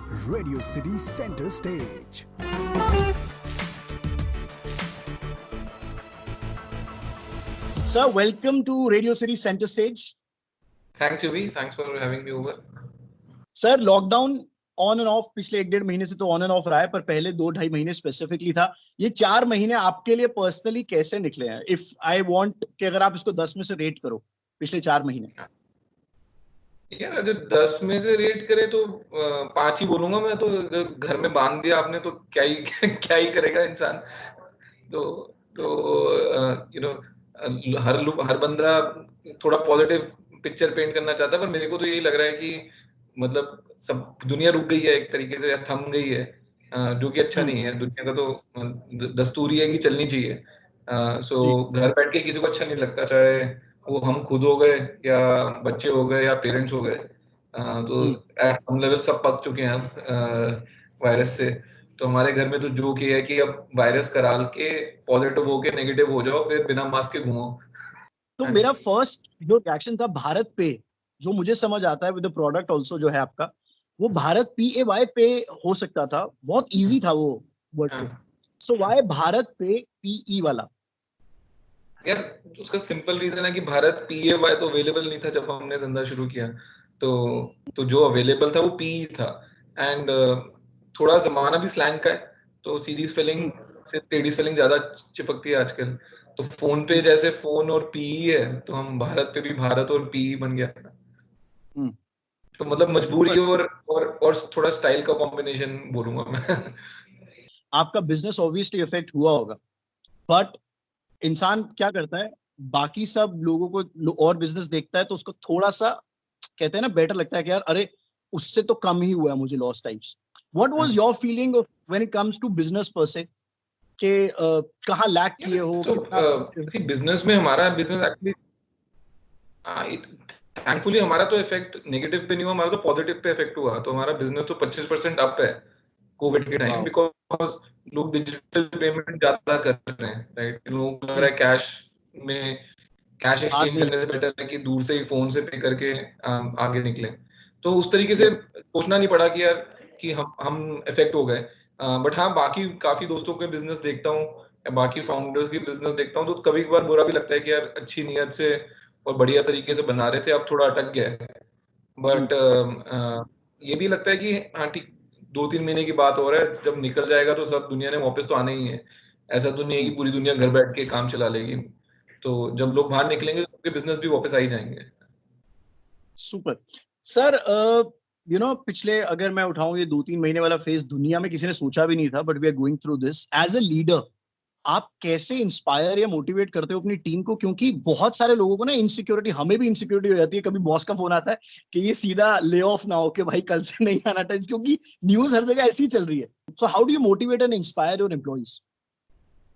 Radio City Center Stage. Sir, welcome to Radio City Center Stage. Thanks, Yuvi. Thanks for having me over. Sir lockdown on end of पिछले 1-1.5 महीने से तो on end of रहा है, पर पहले 2-2.5 महीने स्पेसिफिकली था। ये 4 महीने आपके लिए पर्सनली कैसे निकले हैं? इफ आई वांट कि अगर आप इसको 10 में से रेट करो पिछले 4 महीने। यार अगर 10 में से रेट करें तो 5 ही बोलूंगा मैं। तो अगर घर में बांध दिया आपने तो क्या ही क्या ही करेगा इंसान। तो यू नो हर बंदा थोड़ा पॉजिटिव पिक्चर पेंट करना चाहता है, पर मेरे को तो यही लग रहा है कि मतलब सब दुनिया रुक गई है एक तरीके से, या थम गई है, जो कि अच्छा नहीं है। दुनिया का तो दस्तूर ही है कि चलनी चाहिए। सो घर बैठ के किसी को अच्छा नहीं लगता, चाहे वो हम खुद हो गए या बच्चे हो गए या पेरेंट्स हो गए। तो एट सम लेवल सब पक चुके हैं अब वायरस से। तो हमारे घर में तो जो कि है कि अब वायरस कराल के पॉजिटिव होके नेगेटिव हो जाओ, फिर बिना मास्क के घूमो। तो मेरा फर्स्ट जो रिएक्शन था भारत पे, जो मुझे समझ आता है विद द प्रोडक्ट आल्सो जो है आपका, वो भारत PAY पे हो सकता था, बहुत इजी था वो वर्ड। सो व्हाई भारत पे PE वाला? यार उसका सिंपल रीजन है कि भारत PAY तो अवेलेबल नहीं था जब हमने धंधा शुरू किया। तो जो अवेलेबल था वो PE था। एंड थोड़ा जमाना भी स्लैंग का है, तो सीधी स्पेलिंग से टेढ़ी स्पेलिंग ज्यादा चिपकती है आजकल। तो फोन पे जैसे फोन और PE है, तो हम भारत पे भी भारत और PE बन गया। तो मतलब मजबूरी और थोड़ा स्टाइल का कॉम्बिनेशन बोलूंगा मैं। आपका बिजनेस ऑब्वियसली इफेक्ट हुआ होगा, बट इंसान क्या करता है, बाकी सब लोगों को और बिजनेस देखता है तो उसको थोड़ा सा कहते हैं ना बेटर लगता है कि यार अरे उससे तो कम ही हुआ है मुझे loss types. What was your feeling when it comes to business per se कि कहां लैक किए हो, तो कितना? बिजनेस में हमारा बिजनेस एक्चुअली थैंकफुली हमारा तो इफेक्ट नेगेटिव पे नहीं हुआ, हमारा तो पॉजिटिव पे इफेक्ट हुआ। तो हमारा बिजनेस तो 25% अप है कोविड के टाइम, बिकॉज लोग डिजिटल पेमेंट ज्यादा कर रहे हैं, राइट। लोगों को लग रहा है कैश एक्सचेंज करने से बेटर है कि दूर से ही फोन से पे करके आगे निकले। तो उस तरीके से सोचना नहीं पड़ा कि यार कि हम इफेक्ट हो गए। बट हाँ, बाकी काफी दोस्तों के बिजनेस देखता हूँ या बाकी फाउंडर्स की बिजनेस देखता हूँ, तो कभी कभार बुरा भी लगता है कि यार अच्छी नियत से और बढ़िया तरीके से बना रहे थे, अब थोड़ा अटक गया है। बट ये भी लगता है कि हाँ ठीक, 2-3 महीने की बात हो रहा है, जब निकल जाएगा तो सब दुनिया ने वापस तो आना ही है। ऐसा तो नहीं है कि पूरी दुनिया घर बैठ के काम चला लेगी। तो जब लोग बाहर निकलेंगे तो उनके बिजनेस भी वापस आ ही जाएंगे। Super sir. पिछले अगर मैं उठाऊं ये 2-3 महीने वाला फेज, दुनिया में किसी ने सोचा भी नहीं था, but we are going through this as a leader. आप कैसे इंस्पायर या मोटिवेट करते हो अपनी टीम को? क्योंकि बहुत सारे लोगों को ना इनसिक्योरिटी, हमें भी इनसिक्योरिटी हो जाती है, कभी बॉस का फोन आता है कि ये सीधा ले ऑफ ना हो, कि भाई कल से नहीं आना था, क्योंकि न्यूज हर जगह ऐसी चल रही है। So how do you motivate and inspire your employees?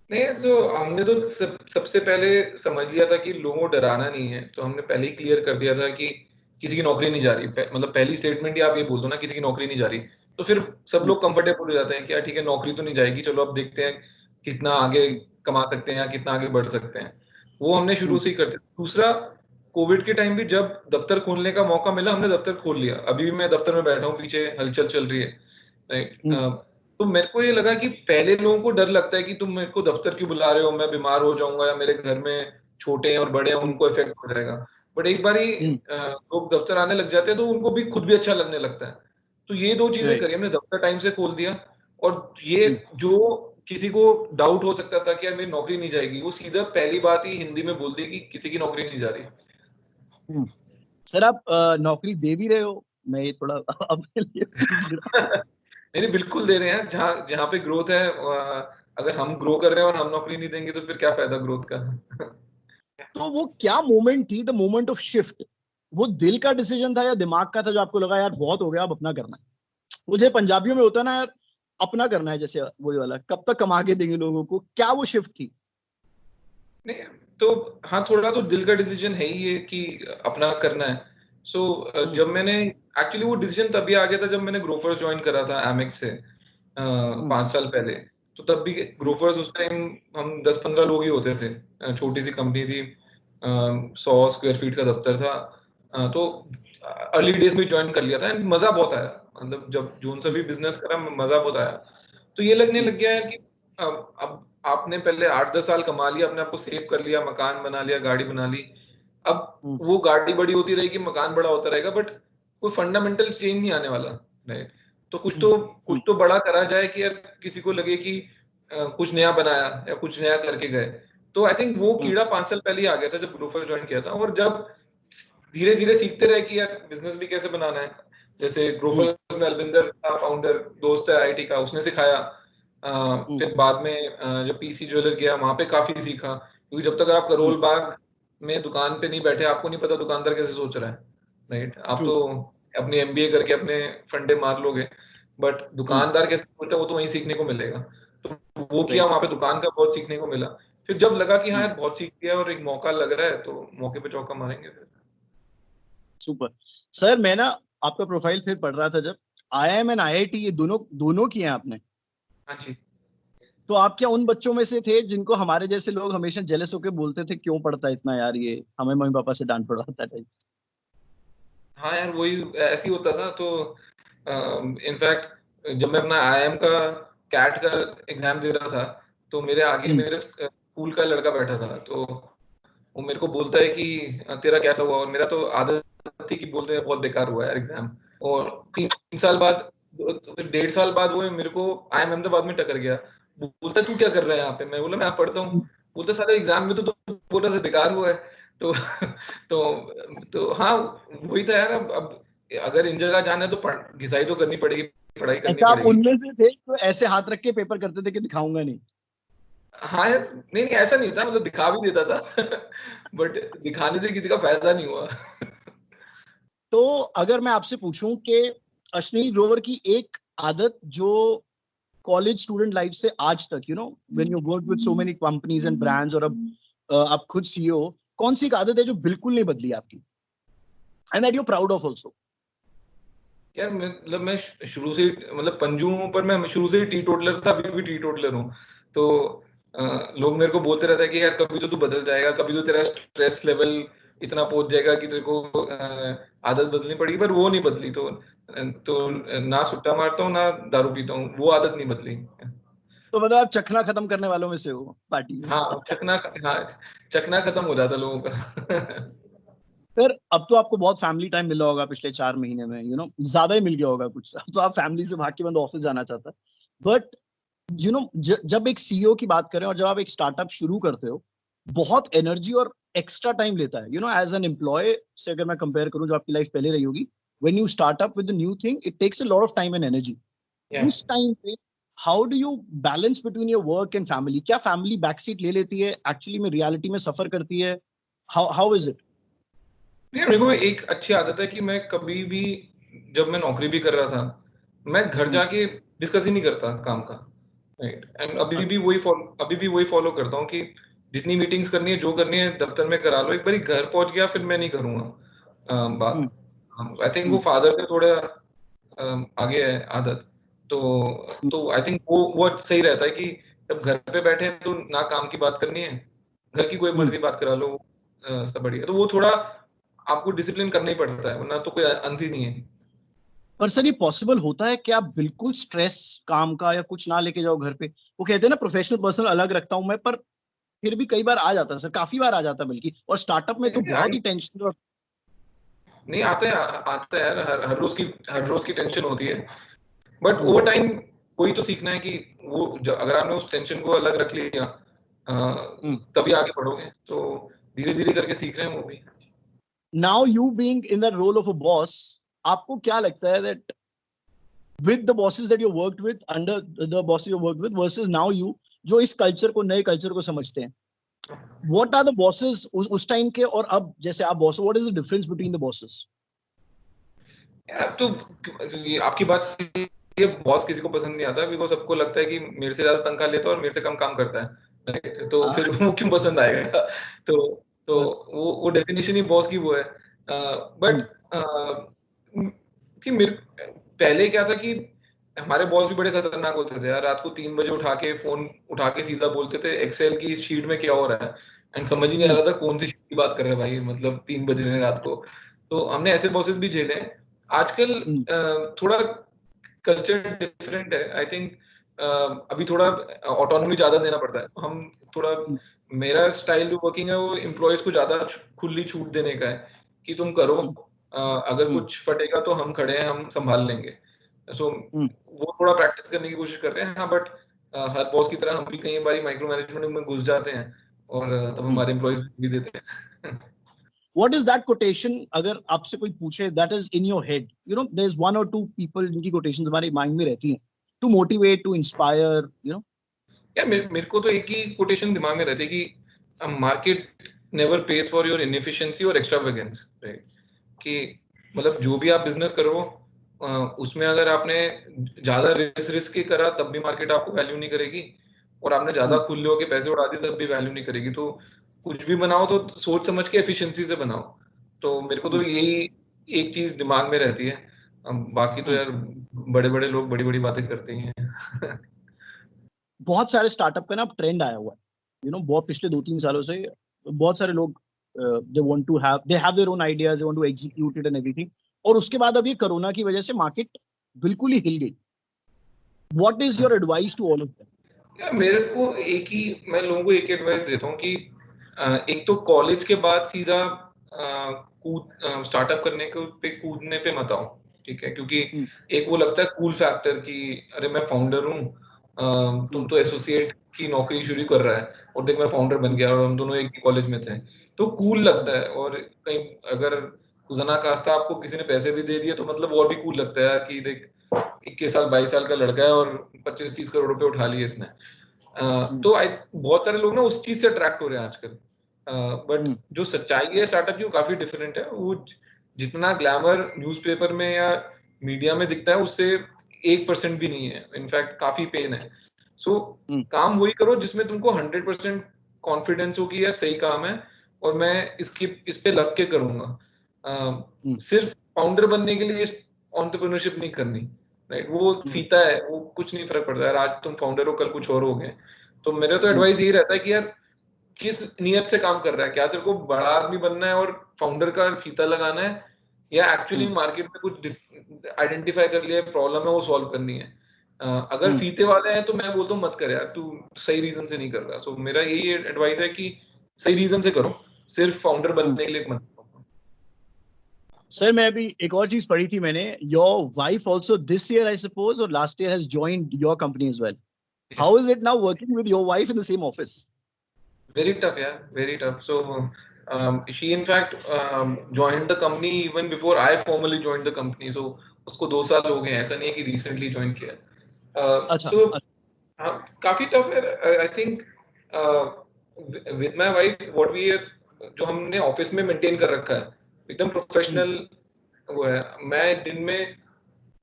नहीं, तो हमने तो सबसे पहले समझ लिया था कि लोगों को डराना नहीं है। तो हमने पहले ही क्लियर कर दिया था कि किसी की नौकरी नहीं जा रही। मतलब पहली स्टेटमेंट ही आप ये बोल दो ना, किसी की नौकरी नहीं जा रही, तो फिर सब लोग कंफर्टेबल हो जाते हैं कि यार ठीक है, नौकरी तो नहीं जाएगी, चलो अब देखते हैं कितना आगे कमा सकते हैं या कितना आगे बढ़ सकते हैं। वो हमने शुरू से ही करते। दूसरा, कोविड के टाइम भी जब दफ्तर खोलने का मौका मिला, हमने दफ्तर खोल लिया। अभी भी मैं दफ्तर में बैठा हूँ, पीछे हलचल चल रही है, राइट। तो मेरे को ये लगा कि पहले लोगों को डर लगता है कि तुम मेरे को दफ्तर क्यों बुला रहे हो, मैं बीमार हो जाऊंगा या मेरे घर में छोटे हैं और बड़े हैं उनको इफेक्ट हो जाएगा। बट एक बार ही लोग दफ्तर आने लग जाते हैं तो उनको भी खुद भी अच्छा लगने लगता है। तो ये 2 चीजें करी हमने। दफ्तर टाइम से खोल दिया, और ये जो किसी को डाउट हो सकता था कि यार मेरी नौकरी नहीं जाएगी, वो सीधा पहली बात ही हिंदी में बोल दी कि किसी की नौकरी नहीं जा रही। सर आप नौकरी दे भी रहे हो, मैं ये थोड़ा अपने लिए पूछ रहा नहीं, बिल्कुल दे रहे हैं। जहाँ जहाँ पे ग्रोथ है, अगर हम ग्रो कर रहे हैं और हम नौकरी नहीं देंगे तो फिर क्या फायदा ग्रोथ का। तो वो क्या मोमेंट थी, द मोमेंट ऑफ शिफ्ट? वो दिल का डिसीजन था या दिमाग का था जो आपको लगा यार बहुत हो गया, अब अपना करना है? मुझे पंजाबियों में होता है ना यार, अपना करना है, जैसे वही वाला, कब तक कमा के देंगे लोगों को, क्या वो शिफ्ट थी? नहीं, तो हाँ, थोड़ा तो दिल का डिसीजन है ही ये कि अपना करना है। सो जब मैंने एक्चुअली वो डिसीजन तभी आ गया था जब मैंने ग्रोफर्स ज्वाइन करा था एमेक्स से 5 साल पहले। तो तब भी ग्रोफर्स उस टाइम हम 10-15 लोग ही होते थे। छोटी सी कंपनी थी, 100 स्क्वायर फीट का दफ्तर था। तो अर्ली डेज में ज्वाइन कर लिया था एंड मजा बहुत आया, मतलब जब जोन से भी बिजनेस करा मजा बहुत आया। तो ये लगने लग गया है कि अब आपने पहले 8-10 साल कमा लिया, अपने आपको सेव कर लिया, मकान बना लिया, गाड़ी बना ली, अब वो गाड़ी बड़ी होती रहेगी, मकान बड़ा होता रहेगा, बट कोई फंडामेंटल चेंज नहीं आने वाला, राइट? तो कुछ तो बड़ा करा जाए कि यार किसी को लगे कि कुछ नया बनाया या कुछ नया करके गए। तो आई थिंक वो कीड़ा 5 साल पहले ही आ गया था जब ग्रोफर ज्वाइन किया था, और जब धीरे धीरे सीखते रहे कि यार बिजनेस भी कैसे बनाना है, जैसे ग्रोफर में अलविंदर था फाउंडर, दोस्त है आईटी का, उसने सिखाया। फिर बाद में जब पीसी ज्वेलर गया वहां पे काफी सीखा, क्योंकि जब तक आप करोल बाग में दुकान पे नहीं बैठे आपको नहीं पता दुकानदार कैसे सोच रहा है, राइट? आप तो अपने एमबीए करके अपने फंडे मार लोगे, बट दुकानदार कैसे सोचता है वो तो वहीं सीखने को मिलेगा। तो वो किया, वहां पे दुकान का बहुत सीखने को मिला। फिर जब लगा कि हाँ यार बहुत सीख लिया और एक मौका लग रहा है, तो मौके पे चौका मारेंगे फिर। Super sir. मैं ना आपका प्रोफाइल फिर पढ़ रहा था, जब आईआईएम एंड आईआईटी ये दोनों दोनों किए हैं आपने, हाँ जी। तो आप क्या उन बच्चों में से थे जिनको हमारे जैसे लोग हमेशा जेलस होकर बोलते थे क्यों पढ़ता है इतना यार, ये हमें मम्मी पापा से डांट पड़वाता है? हाँ यार वही ऐसे ही होता था। तो इनफैक्ट जब मैं अपना आईआईएम का कैट का एग्जाम दे रहा था, तो मेरे आगे मेरे स्कूल का लड़का बैठा था, तो वो मेरे को बोलता है कि तेरा कैसा हुआ, और मेरा तो आदत थी कि बोलते हैं बहुत बेकार हुआ यार एग्जाम। और 3 साल बाद, तो फिर 1.5 साल बाद वो मेरे को आईआईएम अहमदाबाद में टकर गया। बोलता तू क्या कर रहा है यहाँ पे? मैं बोला मैं यहाँ पढ़ता हूँ। बोलता सारे एग्जाम में तो बोल रहा था बेकार हुआ है। तो तो हाँ वही था यार। अब अगर इन जगह जाना है तो घिसाई तो करनी पड़ेगी, पढ़ाई करनी अच्छा, आप पड़ेगी। उनमें से थे तो ऐसे हाथ रख के पेपर करते थे कि दिखाऊंगा नहीं? हाँ यार, नहीं नहीं ऐसा नहीं था, मतलब दिखा भी देता था बट दिखाने से किसी का फायदा नहीं हुआ तो अगर मैं आपसे पूछूं कि अश्विनी ग्रोवर की एक आदत जो कॉलेज स्टूडेंट लाइफ से आज तक, when you work with so many companies and brands, और अब आप खुद सीईओ, कौन सी एक आदत है जो बिल्कुल नहीं बदली आपकी and that you proud of also? यार मतलब मैं शुरू से मतलब पंजू हूँ, पर मैं शुरू से ही टी टोटलर था, अभी भी टी टोटलर हूँ। तो लोग मेरे को बोलते रहते हैं कि यार कभी तो तू बदल जाएगा, कभी तो तेरा स्ट्रेस लेवल इतना पहुंच जाएगा कि तेरे को आदत बदलनी पड़ेगी, पर वो नहीं बदली। तो ना सुट्टा मारता हूँ ना दारू पीता हूँ, वो आदत नहीं बदली। तो मतलब आप चखना खत्म करने वालों में से हो पार्टी में? हाँ चखना खत्म हो जाता लोगों का सर, अब तो आपको बहुत फैमिली टाइम मिला होगा पिछले 4 महीने में, ज्यादा ही मिल गया होगा कुछ, अब तो आप फैमिली से भाग के बंद ऑफिस जाना चाहता है। बट जब एक सीईओ की बात करें और जब आप एक स्टार्टअप शुरू करते हो, बहुत एनर्जी और एक्स्ट्रा टाइम लेता है, एज एन एम्प्लॉय से अगर मैं कंपेयर करूं जो आपकी लाइफ पहले रही होगी, when you start up with new thing it takes a lot of time and energy. Yeah. उस टाइम पे how do you balance between your work and family? क्या फैमिली बैकसीट ले लेती है एक्चुअली में, रियलिटी में सफर करती है? How how is it? नहीं, मेरे को एक अच्छी आदत है कि मैं कभी भी, जब मैं नौकरी भी कर रहा था, मैं घर जाके डिस्कस ही नहीं करता काम का, राइट? एंड अभी भी वही फॉलो करता हूँ कि जितनी मीटिंग्स करनी है, जो करनी है दफ्तर में करा लो, एक बार घर पहुंच गया फिर मैं नहीं करूंगा बात। आई थिंक वो फादर से थोड़ा आगे है आदत। तो आई थिंक वो सही रहता है कि जब घर पे बैठे हैं तो ना काम की बात करनी है, घर की कोई मर्जी बात करा लो, सब बढ़िया। तो वो थोड़ा आपको डिसिप्लिन करना ही पड़ता है, वरना तो कोई अंत ही नहीं है। पर सर, ये पॉसिबल होता है कि आप बिल्कुल स्ट्रेस काम का या कुछ ना लेके जाओ घर पे? वो कहते हैं ना, प्रोफेशनल पर्सनल अलग रखता हूं मैं, पर फिर भी कई बार आ जाता है सर, काफी बार आ जाता है बल्कि, और स्टार्टअप में तो बहुत ही टेंशन और नहीं आता है यार, हर रोज की टेंशन होती है, बट ओवर टाइम कोई तो सीखना है कि अगर आपने उस टेंशन को अलग रख लिया तभी आगे बढ़ोगे। तो धीरे धीरे करके सीख रहे हैं वो भी। Now you being in the role of a boss, आपको क्या लगता है that with the bosses that you worked with, under the bosses you worked with versus now you, जो इस कल्चर को, नए कल्चर को समझते हैं, what are the bosses उस टाइम के और अब जैसे आप boss, what is the difference between the bosses? यार तो ये आपकी बात सही है, बॉस किसी को पसंद नहीं आता, बिकॉज सबको लगता है कि मेरे से ज्यादा तनख्वाह लेता है और मेरे से कम काम करता है, right? तो फिर वो क्यों पसंद आएगा तो तो वो डेफिनेशन ही बॉस की वो है। बट कि मेरे पहले क्या था कि हमारे बॉस भी बड़े खतरनाक होते थे यार। रात को 3 बजे उठा के फोन उठा के सीधा बोलते थे एक्सेल की शीट में क्या हो रहा है, एंड समझ ही नहीं आ रहा था कौन सी शीट की बात कर रहे हैं भाई, मतलब 3 बज रहे हैं रात को। तो हमने ऐसे बॉसेस भी झेले हैं। आजकल थोड़ा कल्चर डिफरेंट है, आई थिंक अभी थोड़ा ऑटोनॉमी ज्यादा देना पड़ता है। हम थोड़ा, मेरा स्टाइल वर्किंग है वो एम्प्लॉयज को ज्यादा खुली छूट देने का है कि तुम करो, अगर कुछ फटेगा तो हम खड़े हैं, हम संभाल लेंगे। सो वो थोड़ा प्रैक्टिस करने की कोशिश कर रहे हैं। हाँ, बट हर बॉस की तरह हम भी कई बार माइक्रो मैनेजमेंट में घुस जाते हैं और तब हमारे एम्प्लॉयज भी देते हैं। What is that quotation? अगर आपसे कोई पूछे, that is in your head. You know, there's one or two people जिनकी quotations हमारे माइंड में रहती हैं, to motivate, to inspire, you know. या मेरे को तो एक ही कोटेशन दिमाग में रहती है कि market never page for your inefficiency और एक्स्ट्रावेगेंस, राइट? कि मतलब जो भी आप बिजनेस करो उसमें अगर आपने ज्यादा रिस्क के करा तब भी मार्केट आपको वैल्यू नहीं करेगी, और आपने ज्यादा खुले होके पैसे उड़ा दिए तब भी वैल्यू नहीं करेगी। तो कुछ भी बनाओ तो सोच समझ के एफिशिएंसी से बनाओ। तो मेरे को तो यही एक चीज दिमाग में रहती है। बाकी तो यार बड़े बड़े लोग बड़ी बड़ी बातें करते ही हैं। बहुत सारे स्टार्टअप का ना ट्रेंड आया हुआ है, यू नो, बहुत पिछले 2-3 सालों से बहुत सारे लोग they have their own ideas, they want to execute it and everything, और उसके बाद अब ये कोरोना की वजह से मार्केट बिल्कुल ही हिल गई। What is your advice to all of them? या मेरे को मैं लोगों को एक एडवाइस देता हूँ कि एक तो कॉलेज के बाद सीधा स्टार्टअप करने पे कूदने पे मत आओ, ठीक है? क्योंकि एक वो लगता है कूल फैक्टर कि अरे मैं फाउंडर हूँ, तुम तो एसोसिएट की नौकरी शुरू कर रहा है और देख मैं फाउंडर बन गया, और हम दोनों एक ही कॉलेज में थे, तो कूल लगता है। और कहीं अगर खुदा खास्ता आपको किसी ने पैसे भी दे दिए तो मतलब और भी कूल लगता है कि देख 21 साल 22 साल का लड़का है और 25-30 करोड़ रुपए उठा लिए इसने। तो बहुत सारे लोग ना उस चीज से अट्रैक्ट हो रहे हैं आजकल। बट जो सच्चाई है स्टार्टअप की वो काफी डिफरेंट है। वो जितना ग्लैमर न्यूज़पेपर में या मीडिया में दिखता है उससे 1% भी नहीं है, इनफैक्ट काफी पेन है। सो काम वही करो जिसमें तुमको 100% कॉन्फिडेंस हो कि यार सही काम है और मैं इस पे लग के करूंगा। सिर्फ फाउंडर बनने के लिए एंटरप्रेन्योरशिप नहीं करनी, राइट? वो फीता है, वो कुछ नहीं फर्क पड़ता है, आज तुम फाउंडर हो कल कुछ और हो गए। तो मेरा तो एडवाइस यही रहता है कि यार किस नियत से काम कर रहा है, क्या तेरे को बड़ा आदमी बनना है और फाउंडर का फीता लगाना है, या एक्चुअली मार्केट में कुछ आइडेंटिफाई कर लिया प्रॉब्लम है वो सॉल्व करनी है। अगर फीते वाले हैं तो मैं बोलता हूँ मत कर यार, तू सही रीजन से नहीं कर रहा। सो मेरा यही एडवाइस है कि सही रीजन से करो, सिर्फ फाउंडर बनने के लिए मत करो। सर मैं अभी एक और चीज पढ़ी थी मैंने, your wife also this year I suppose और last year has joined your company as well. How is it now working with your wife in the same office? Very tough, yeah, very tough. So she in fact joined the company even before I formally joined the company. So उसको 2 साल हो गए, ऐसा नहीं है कि recently join किया। So काफी tough है। I think with my wife what we are, जो हमने ऑफिस में मेंटेन कर रखा है एकदम प्रोफेशनल वो है। मैं दिन में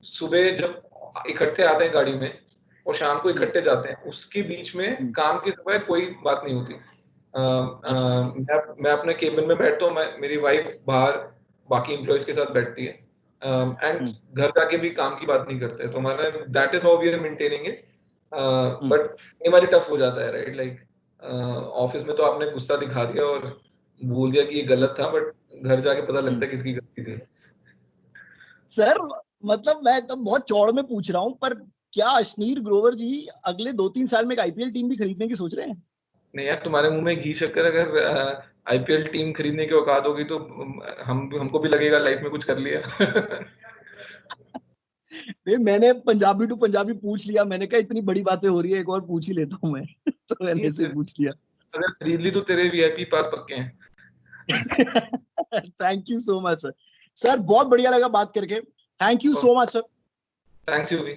सुबह जब इकट्ठे आते हैं गाड़ी में और शाम को इकट्ठे जाते हैं, उसके बीच में काम के सिवाय कोई बात नहीं होती। मैं अपने केबिन में बैठता हूँ, मेरी वाइफ बाहर बाकी एम्प्लॉयज के साथ बैठती है, एंड घर जाके भी काम की बात नहीं करते। तो हमारा that is how we are maintaining it. But कई बार टफ हो जाता है, राइट? लाइक ऑफिस में तो आपने गुस्सा दिखा दिया और बोल दिया कि ये गलत था, बट घर जाके पता लगता है किसकी गलती थी। सर मतलब मैं तो बहुत चौड़ में पूछ रहा हूँ, पर क्या अश्नीर ग्रोवर जी अगले 2-3 साल में एक आईपीएल टीम भी खरीदने की सोच रहे हैं? नहीं यार, तुम्हारे मुंह में घी शक्कर, अगर आईपीएल टीम खरीदने की औकात होगी तो हमको भी लगेगा लाइफ में कुछ कर लिया। मैंने पंजाबी टू पंजाबी पूछ लिया, मैंने कहा इतनी बड़ी बातें हो रही है एक और पूछ ही लेता हूँ मैं। तो मैंने ऐसे पूछ लिया। अगर खरीद ली तो तेरे वीआईपी पास पक्के हैं। Thank you so much sir. Sir बहुत बढ़िया लगा बात करके, thank you so much sir. Thanks you भी।